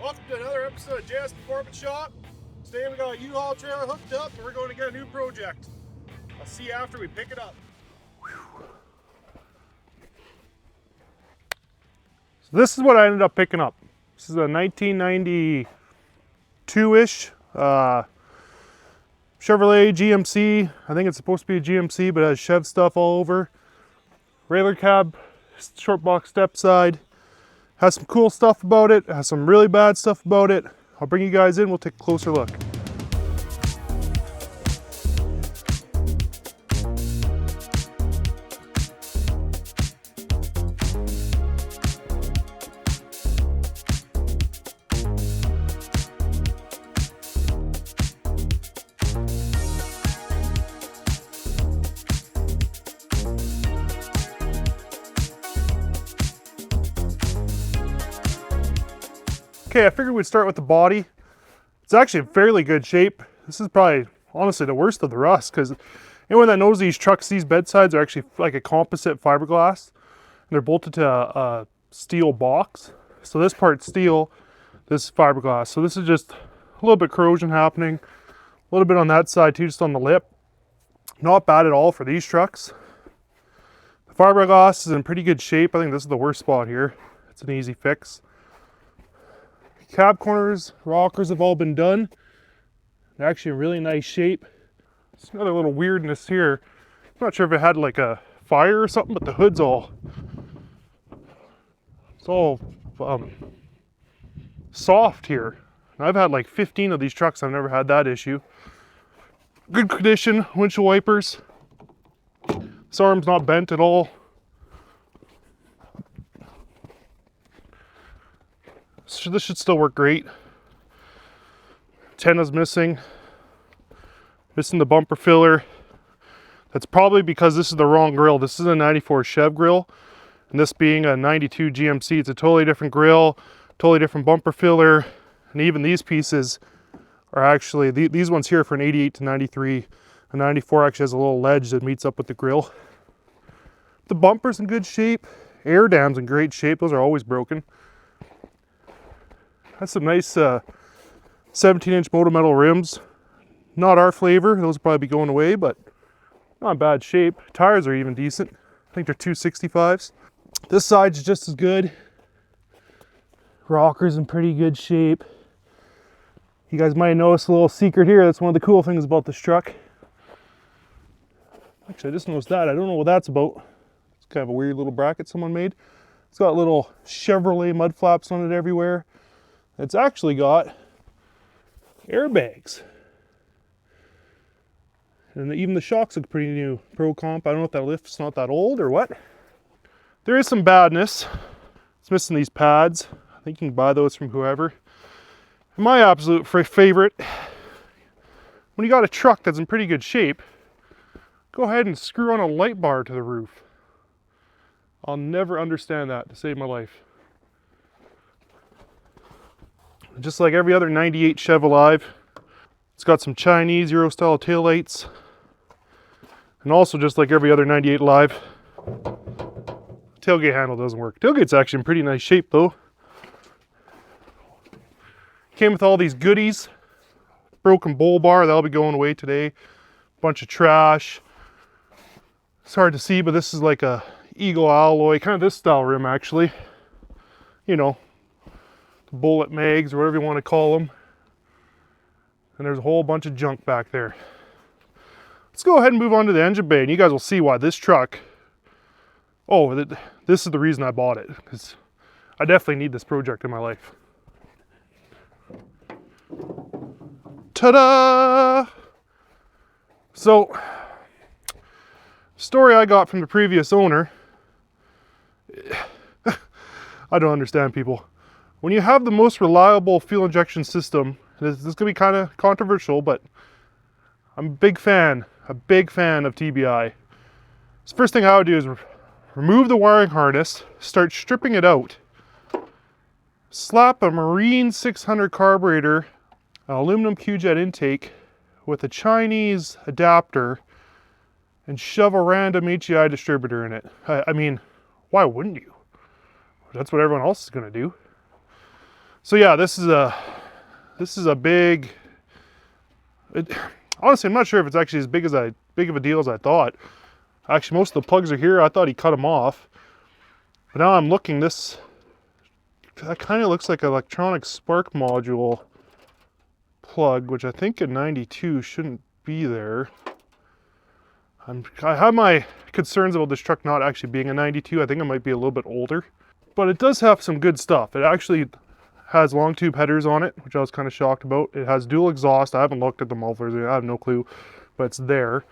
Welcome to another episode of JS Performance Shop. Today we got a U-Haul trailer hooked up and we're going to get a new project. I'll see you after we pick it up. So this is what I ended up picking up. This is a 1992-ish Chevrolet GMC. I think it's supposed to be a GMC, but it has Chev stuff all over. Regular cab, short box Stepside. Has some cool stuff about it, has some really bad stuff about it. I'll bring you guys in, we'll take a closer look. Okay, I figured we'd start with the body. It's actually in fairly good shape. This is probably, honestly, the worst of the rust, because anyone that knows these trucks, these bedsides are actually like a composite fiberglass, and they're bolted to a steel box. So this part's steel, this is fiberglass. So this is just a little bit corrosion happening, a little bit on that side too, just on the lip. Not bad at all for these trucks. The fiberglass is in pretty good shape. I think this is the worst spot here. It's an easy fix. Cab corners, rockers have all been done. They're actually in really nice shape. There's another little weirdness here. I'm not sure if it had like a fire or something, but the hood's all, it's all soft here. And I've had like 15 of these trucks. I've never had that issue. Good condition windshield wipers. This arm's not bent at all. So this should still work great. Antenna's missing the bumper filler. That's probably because this is the wrong grill. This is a 94 Chev grill, and this being a 92 GMC, it's a totally different grill, totally different bumper filler, and even these pieces are actually, these ones here for an 88 to 93. A 94 actually has a little ledge that meets up with the grill. The bumper's in good shape. Air dam's in great shape. Those are always broken. Has some nice 17-inch moto metal rims. Not our flavor, those will probably be going away, but not in bad shape. Tires are even decent. I think they're 265s. This side's just as good. Rocker's in pretty good shape. You guys might notice a little secret here. That's one of the cool things about this truck. Actually, I just noticed that. I don't know what that's about. It's kind of a weird little bracket someone made. It's got little Chevrolet mud flaps on it everywhere. It's actually got airbags. And even the shocks look pretty new. Pro Comp, I don't know if that lift's not that old or what. There is some badness. It's missing these pads. I think you can buy those from whoever. And my absolute favorite, when you got a truck that's in pretty good shape, go ahead and screw on a light bar to the roof. I'll never understand that to save my life. Just like every other 98 Chev alive, it's got some Chinese Euro style taillights. And also just like every other 98 alive, tailgate handle doesn't work. Tailgate's actually in pretty nice shape though. Came with all these goodies. Broken bowl bar, that'll be going away today. Bunch of trash. It's hard to see, but this is like a Eagle alloy, kind of this style rim actually. You know, bullet mags or whatever you want to call them. And there's a whole bunch of junk back there. Let's go ahead and move on to the engine bay, and you guys will see why this truck, this is the reason I bought it, because I definitely need this project in my life. Ta-da! So, story I got from the previous owner, I don't understand people. When you have the most reliable fuel injection system, this is going to be kind of controversial, but I'm a big fan of TBI. So first thing I would do is remove the wiring harness, start stripping it out, slap a Marine 600 carburetor, an aluminum Q-jet intake with a Chinese adapter, and shove a random HEI distributor in it. I mean, why wouldn't you? That's what everyone else is going to do. So yeah, this is a big. Honestly, I'm not sure if it's actually as big of a deal as I thought. Actually, most of the plugs are here. I thought he cut them off, but now I'm looking. That kind of looks like an electronic spark module plug, which I think in 92 shouldn't be there. I have my concerns about this truck not actually being a 92. I think it might be a little bit older, but it does have some good stuff. It actually has long tube headers on it, which I was kind of shocked about. It has dual exhaust. I haven't looked at the mufflers. I have no clue, but it's there.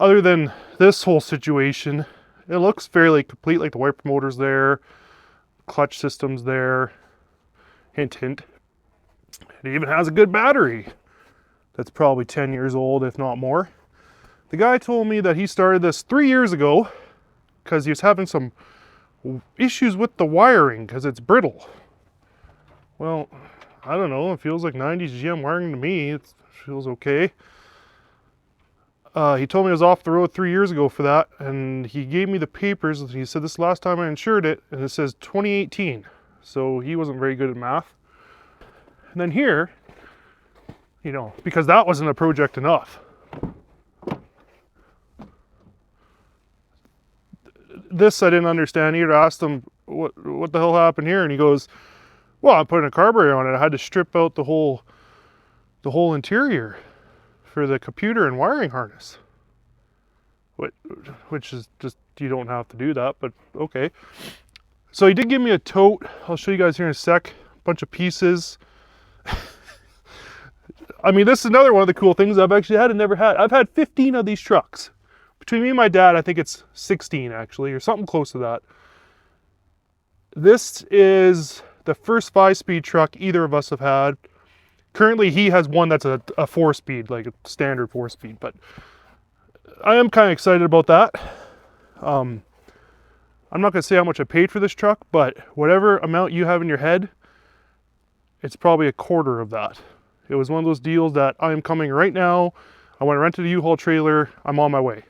Other than this whole situation, it looks fairly complete. Like the wiper motor's there, clutch system's there. Hint, hint. It even has a good battery. That's probably 10 years old, if not more. The guy told me that he started this 3 years ago because he was having some issues with the wiring because it's brittle. Well, I don't know. It feels like 90s GM wiring to me. It feels okay. He told me I was off the road 3 years ago for that, and he gave me the papers. And he said this last time I insured it, and it says 2018. So he wasn't very good at math. And then here, you know, because that wasn't a project enough. This I didn't understand either. I asked him what the hell happened here, and he goes, well, I'm putting a carburetor on it. I had to strip out the whole interior for the computer and wiring harness. Which is just, you don't have to do that, but okay. So he did give me a tote. I'll show you guys here in a sec. A bunch of pieces. I mean, this is another one of the cool things I've actually had and never had. I've had 15 of these trucks. Between me and my dad, I think it's 16 actually, or something close to that. This is the first 5-speed truck either of us have had. Currently, he has one that's a 4-speed, like a standard 4-speed, but I am kind of excited about that. I'm not going to say how much I paid for this truck, but whatever amount you have in your head, it's probably a quarter of that. It was one of those deals that I am coming right now. I went and rented a U-Haul trailer. I'm on my way.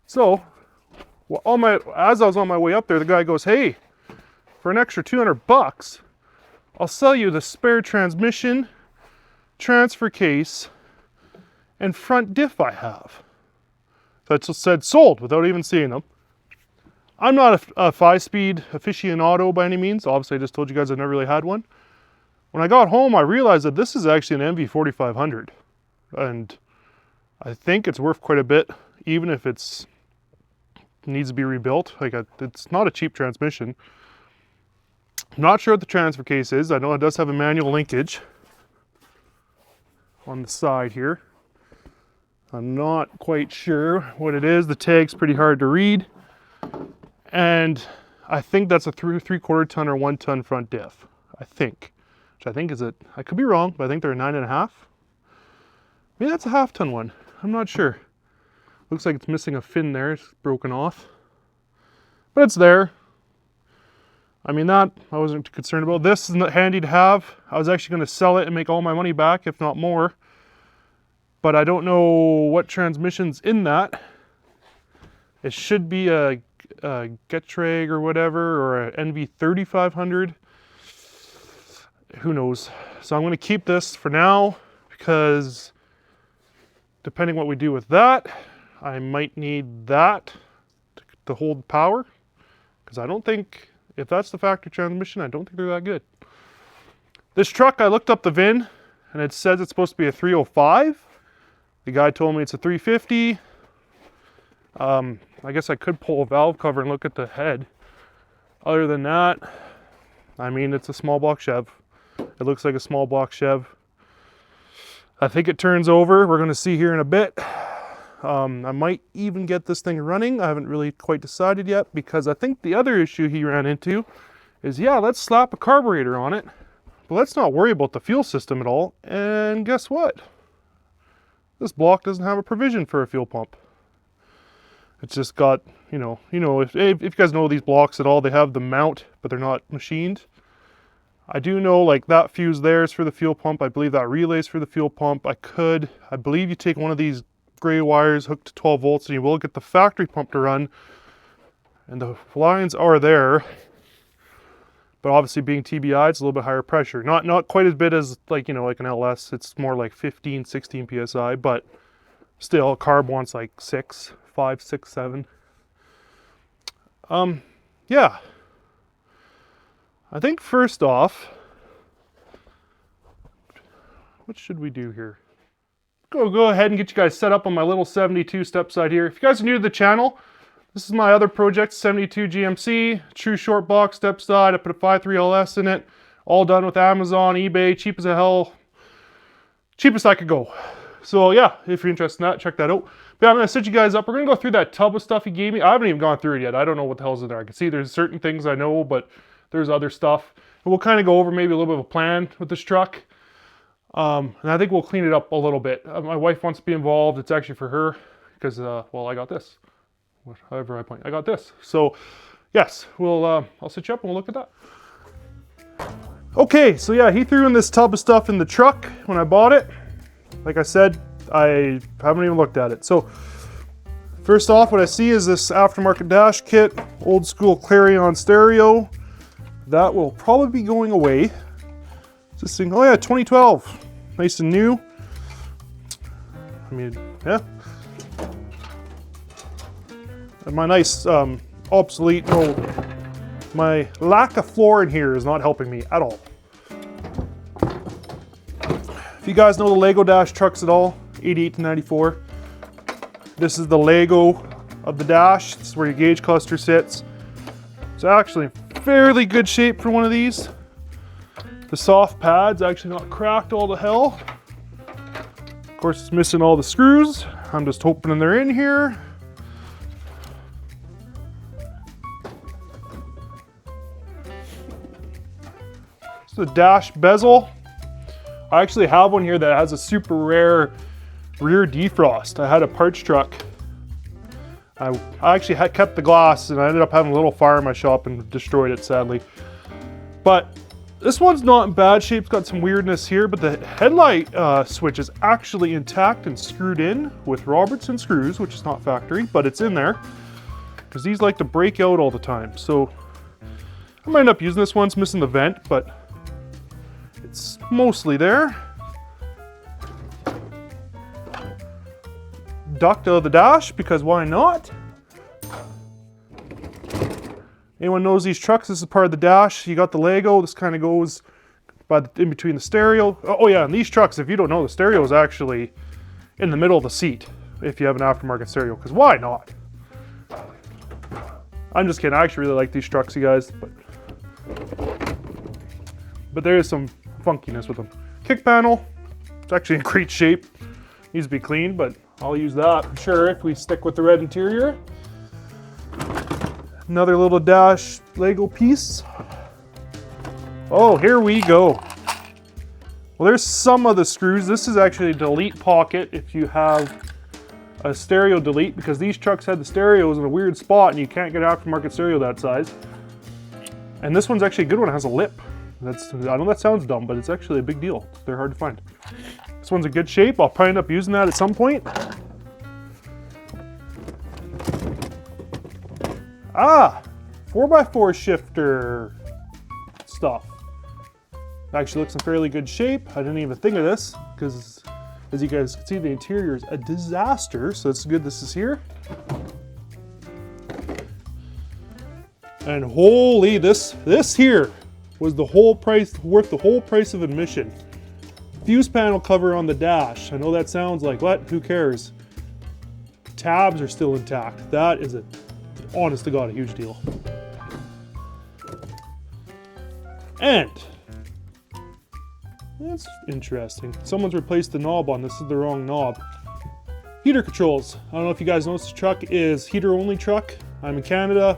So, as I was on my way up there, the guy goes, hey, for an extra 200 bucks, I'll sell you the spare transmission, transfer case, and front diff I have. That just said sold without even seeing them. I'm not a 5-speed aficionado by any means. Obviously, I just told you guys I've never really had one. When I got home, I realized that this is actually an MV4500. And I think it's worth quite a bit, even if it needs to be rebuilt. Like, it's not a cheap transmission. I'm not sure what the transfer case is. I know it does have a manual linkage on the side here. I'm not quite sure what it is. The tag's pretty hard to read. And I think that's a 3/4 ton or 1 ton front diff. I think. Which I think is I could be wrong, but I think they're a 9.5. Maybe that's a 1/2 ton one. I'm not sure. Looks like it's missing a fin there. It's broken off. But it's there. I mean, that I wasn't too concerned about. This is not handy to have. I was actually going to sell it and make all my money back, if not more. But I don't know what transmission's in that. It should be a Getrag or whatever, or a NV3500. Who knows? So I'm going to keep this for now, because depending what we do with that, I might need that to hold power. Because I don't think, if that's the factory transmission, I don't think they're that good. This truck, I looked up the VIN, and it says it's supposed to be a 305. The guy told me it's a 350. I guess I could pull a valve cover and look at the head. Other than that, I mean, it's a small block Chev. It looks like a small block Chev. I think it turns over. We're going to see here in a bit. I might even get this thing running. I haven't really quite decided yet, because I think the other issue he ran into is, yeah, let's slap a carburetor on it, but let's not worry about the fuel system at all. And guess what? This block doesn't have a provision for a fuel pump. It's just got, if you guys know these blocks at all, they have the mount, but they're not machined. I do know, like, that fuse there is for the fuel pump. I believe that relay's for the fuel pump. I believe you take one of these gray wires hooked to 12 volts and you will get the factory pump to run. And the lines are there. But obviously being TBI, it's a little bit higher pressure. Not quite as big as like, you know, like an LS. It's more like 15, 16 PSI, but still carb wants like 5, 6, 7. Yeah. I think first off, what should we do here? Go ahead and get you guys set up on my little 72 Stepside here. If you guys are new to the channel, this is my other project, 72 GMC, true short box Stepside. I put a 5.3 LS in it, all done with Amazon, eBay, cheap as a hell. Cheapest I could go. So yeah, if you're interested in that, check that out. But yeah, I'm gonna set you guys up. We're gonna go through that tub of stuff he gave me. I haven't even gone through it yet. I don't know what the hell's in there. I can see there's certain things I know, but there's other stuff. And we'll kind of go over maybe a little bit of a plan with this truck. And I think we'll clean it up a little bit. My wife wants to be involved. It's actually for her because, well, I got this. However I point, I got this. So yes, I'll set you up and we'll look at that. Okay, so yeah, he threw in this tub of stuff in the truck when I bought it. Like I said, I haven't even looked at it. So first off, what I see is this aftermarket dash kit, old school Clarion stereo. That will probably be going away. This thing, oh yeah, 2012, nice and new. I mean, yeah. And my nice obsolete, no, my lack of floor in here is not helping me at all. If you guys know the Lego dash trucks at all, 88 to 94, this is the Lego of the dash. This is where your gauge cluster sits. It's actually in fairly good shape for one of these. The soft pad's actually not cracked all the hell. Of course, it's missing all the screws. I'm just hoping they're in here. It's the dash bezel. I actually have one here that has a super rare rear defrost. I had a parts truck. I actually had kept the glass and I ended up having a little fire in my shop and destroyed it, sadly. But this one's not in bad shape. It's got some weirdness here, but the headlight switch is actually intact and screwed in with Robertson screws, which is not factory, but it's in there because these like to break out all the time. So I might end up using this one. It's missing the vent, but it's mostly there. Duct out of the dash because why not? Anyone knows these trucks, this is part of the dash. You got the Lego, this kind of goes in between the stereo. Oh yeah, and these trucks, if you don't know, the stereo is actually in the middle of the seat if you have an aftermarket stereo, because why not? I'm just kidding, I actually really like these trucks, you guys, but there is some funkiness with them. Kick panel, it's actually in great shape. Needs to be cleaned, but I'll use that for sure if we stick with the red interior. Another little dash Lego piece. Oh, here we go. Well, there's some of the screws. This is actually a delete pocket if you have a stereo delete, because these trucks had the stereos in a weird spot and you can't get an aftermarket stereo that size. And this one's actually a good one. It has a lip. I know that sounds dumb, but it's actually a big deal. They're hard to find. This one's in good shape. I'll probably end up using that at some point. Ah, 4x4 shifter stuff. It actually looks in fairly good shape. I didn't even think of this because, as you guys can see, the interior is a disaster. So it's good this is here. And holy, this here was the whole price, worth the whole price of admission. Fuse panel cover on the dash. I know that sounds like, what? Who cares? Tabs are still intact. That is honest to God, a huge deal. And that's interesting. Someone's replaced the knob on this. This is the wrong knob. Heater controls. I don't know if you guys know, this truck is heater only truck. I'm in Canada.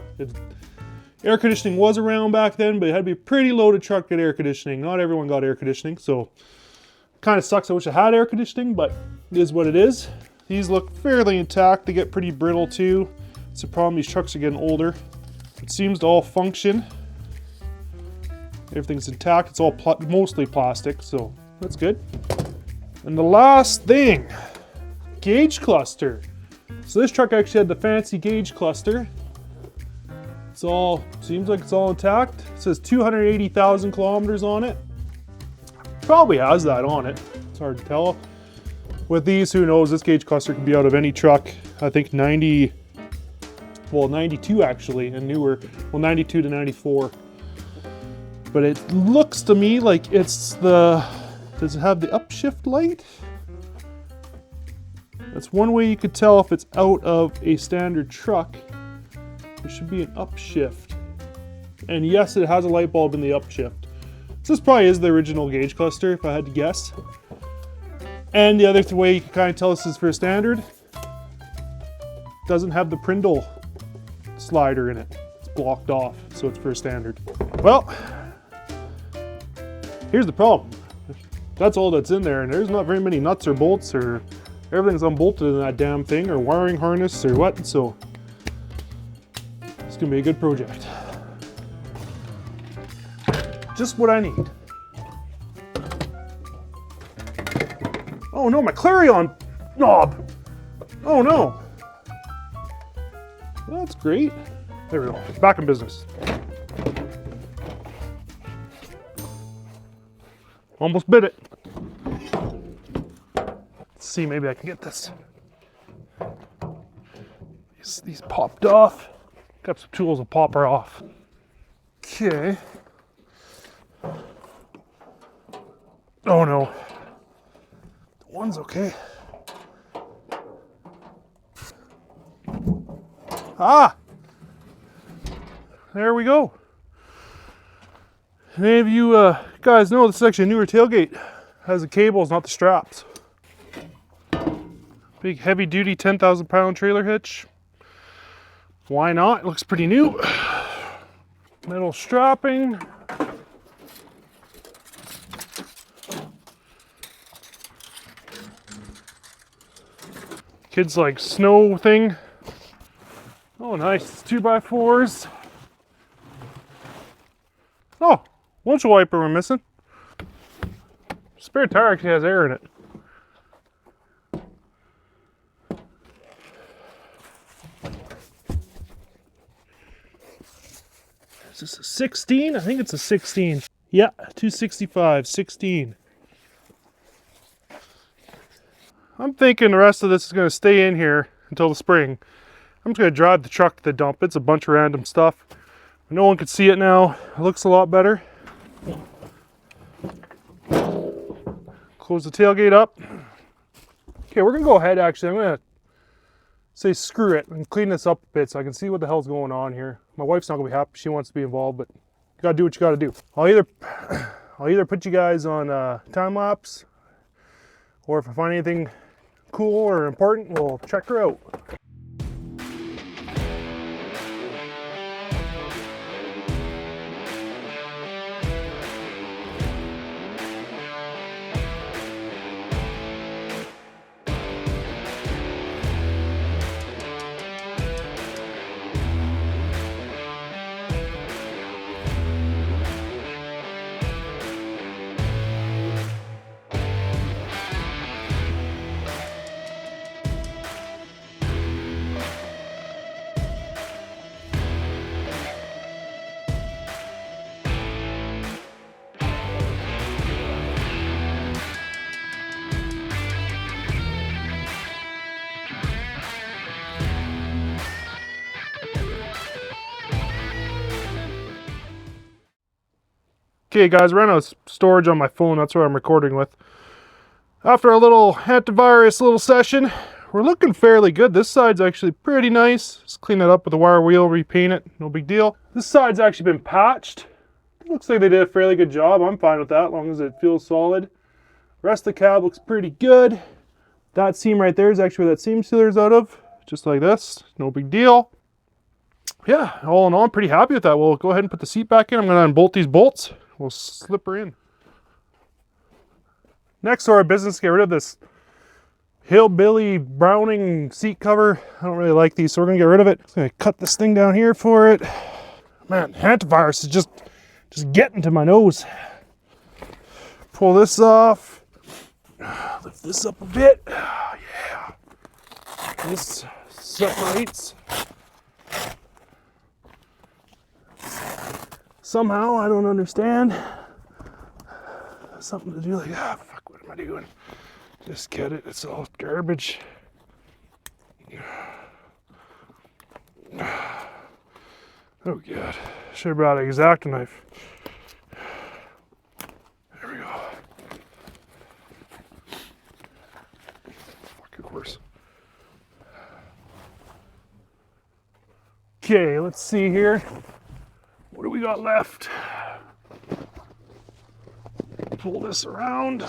Air conditioning was around back then, but it had to be a pretty loaded truck to get air conditioning. Not everyone got air conditioning, so kind of sucks. I wish I had air conditioning, but it is what it is. These look fairly intact. They get pretty brittle too. It's a problem, these trucks are getting older. It seems to all function. Everything's intact. It's all mostly plastic, so that's good. And the last thing, gauge cluster. So this truck actually had the fancy gauge cluster. It's all, seems like it's all intact. It says 280,000 kilometers on it. Probably has that on it. It's hard to tell. With these, who knows, this gauge cluster can be out of any truck. I think 92 actually, and newer. Well, 92 to 94. But it looks to me like it's the, does it have the upshift light? That's one way you could tell if it's out of a standard truck. There should be an upshift. And yes, it has a light bulb in the upshift. So this probably is the original gauge cluster, if I had to guess. And the other way you can kind of tell this is for a standard, doesn't have the Prindle slider in it. It's blocked off, so it's for a standard. Well, here's the problem. That's all that's in there, and there's not very many nuts or bolts, or everything's unbolted in that damn thing, or wiring harness or what, so it's gonna be a good project. Just what I need. Oh no, my Clarion knob! Oh no! Well, that's great. There we go, back in business. Almost bit it. Let's see, maybe I can get this. These popped off. Got some tools to pop her off. Okay. Oh no. The one's okay. Ah! There we go. Any of you guys know this is actually a newer tailgate. It has the cables, not the straps. Big heavy duty 10,000 pound trailer hitch. Why not? It looks pretty new. Metal strapping. Kids like snow thing. Oh nice, 2x4s. Oh, windshield wiper we're missing. Spare tire actually has air in it. Is this a 16? I think it's a 16. Yeah, 265, 16. I'm thinking the rest of this is going to stay in here until the spring. I'm just going to drive the truck to the dump. It's a bunch of random stuff. No one can see it now. It looks a lot better. Close the tailgate up. Okay, we're going to go ahead actually. I'm going to say screw it and clean this up a bit so I can see what the hell's going on here. My wife's not going to be happy. She wants to be involved, but you got to do what you got to do. I'll either put you guys on time lapse, or if I find anything cool or important, we'll check her out. Okay guys, ran out of storage on my phone, that's what I'm recording with. After a little antivirus little session, we're looking fairly good. This side's actually pretty nice. Just clean it up with a wire wheel, repaint it, no big deal. This side's actually been patched. It looks like they did a fairly good job. I'm fine with that, as long as it feels solid. Rest of the cab looks pretty good. That seam right there is actually where that seam sealer's out of. Just like this, no big deal. Yeah, all in all, I'm pretty happy with that. We'll go ahead and put the seat back in. I'm gonna unbolt these bolts. We'll slip her in. Next order of business, get rid of this hillbilly Browning seat cover. I don't really like these, so we're gonna get rid of it. I'm gonna cut this thing down here for it. Man, antivirus is just getting to my nose. Pull this off. Lift this up a bit. Yeah. This separates. somehow, I don't understand. Something to do like, fuck, what am I doing? Just get it, it's all garbage. Oh God, should have brought an X-Acto knife. There we go. Fuck, of course. Okay, let's see here. What do we got left? Pull this around.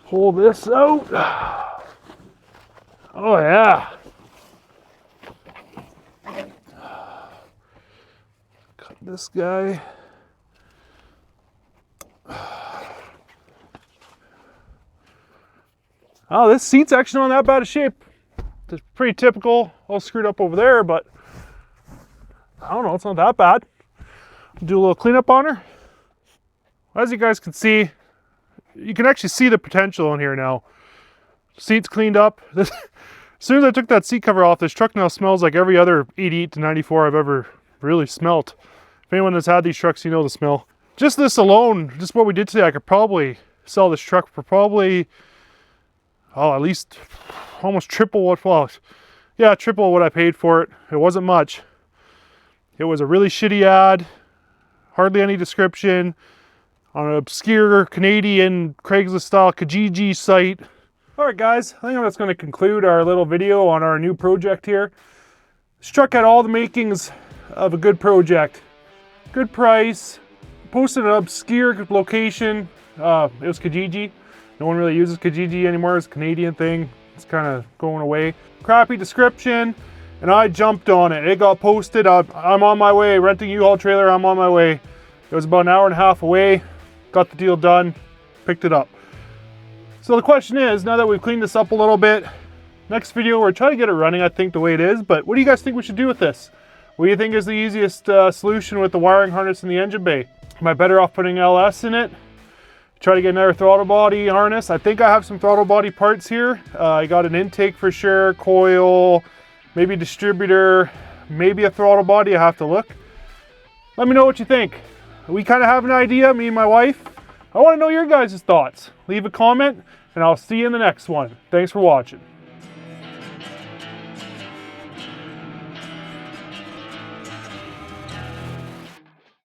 Pull this out. Oh yeah. Cut this guy. Oh, this seat's actually not that bad of shape. It's pretty typical, all screwed up over there, but I don't know, it's not that bad. Do a little cleanup on her. As you guys can see, you can actually see the potential in here now. Seat's cleaned up. As soon as I took that seat cover off, this truck now smells like every other 88 to 94 I've ever really smelt. If anyone has had these trucks, you know the smell. Just this alone, just what we did today, I could probably sell this truck for probably, oh, at least almost triple what, well, yeah, triple what I paid for it. It wasn't much. It was a really shitty ad, hardly any description, on an obscure Canadian Craigslist style KIJIJI site. All right guys, I think that's going to conclude our little video on our new project here. This truck had all the makings of a good project. Good price, posted an obscure location. It was KIJIJI. No one really uses KIJIJI anymore. It's a Canadian thing. It's kind of going away. Crappy description, and I jumped on it. It got posted. I'm on my way. Renting U-Haul trailer, I'm on my way. It was about an hour and a half away. Got the deal done, picked it up. So the question is, now that we've cleaned this up a little bit, next video we're trying to get it running, I think, the way it is, but what do you guys think we should do with this? What do you think is the easiest solution with the wiring harness in the engine bay? Am I better off putting LS in it? Try to get another throttle body harness. I think I have some throttle body parts here. I got an intake for sure, coil, maybe distributor, maybe a throttle body. I have to look. Let me know what you think. We kind of have an idea, me and my wife. I want to know your guys' thoughts. Leave a comment, and I'll see you in the next one. Thanks for watching.